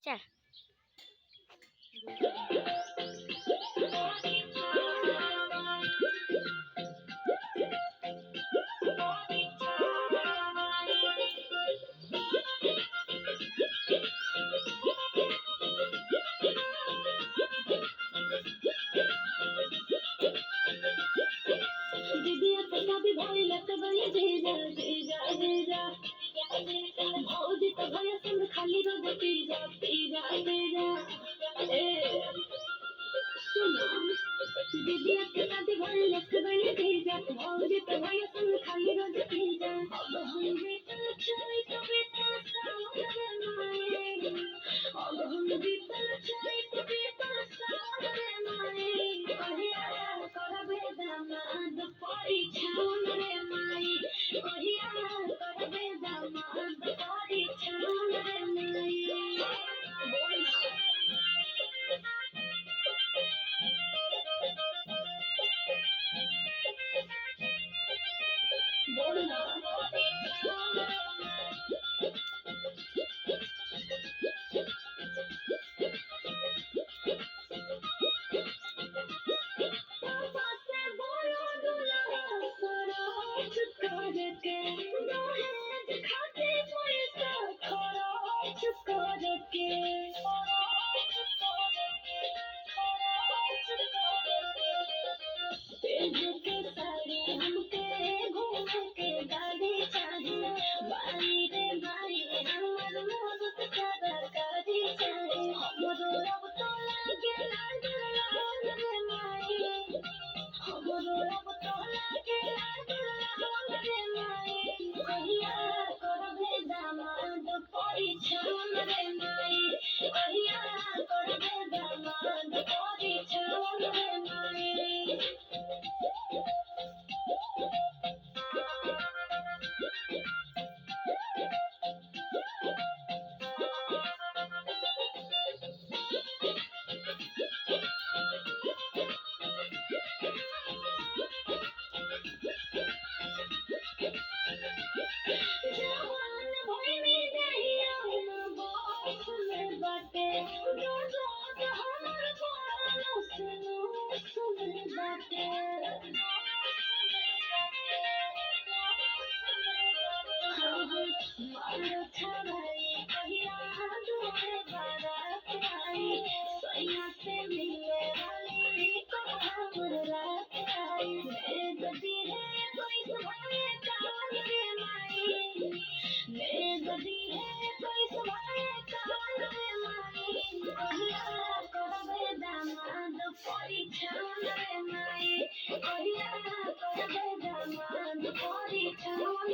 চা दीदी कभी भाई लत बने जीजा जीजा जीजा भौजी तो भैया संग खाली रोज पिज्जा पिज्जा पिज्जा ए सुनो दीदी कभी भाई लत बने जीजा भौजी तो भैया संग खाली रोज पिज्जा अब हम भी तो चाय कभी तो सामने माए अब हम भी तो चाय कभी तो सामने माए कहिया करबे दामाद परिछन रे माई कहिया करबे दामाद परिछन रे माई बोलना पापा से बोलो दुल्हा खरोच करके दहेज खाते पैसा खरोच करके तेज के साड़ी हमके घूम के गाड़ी चाहिए बाई रे बाई हमर मोहब्बत ज्यादा गाड़ी चाहिए हमरो अब तो लागे लागे रे माई हमरो अब तो लागे लागे रे माई कहिया करबे दामाद परिछन रे माई कहिया करबे दामाद परिछन रे माई जवान भइनी जहिया न बस में बाटे जो जो हमर बाल सुन बाटे मारो छड़ाई कहिया दूर बारात आई सैया से मिले वाली हमर रात आई बेगदी है कोई सुहाए कान रे माई बेगदी है कोई सुहाए कान रे माई कहिया करबे दामाद परिछन रे माई कहिया करबे दामाद परिछन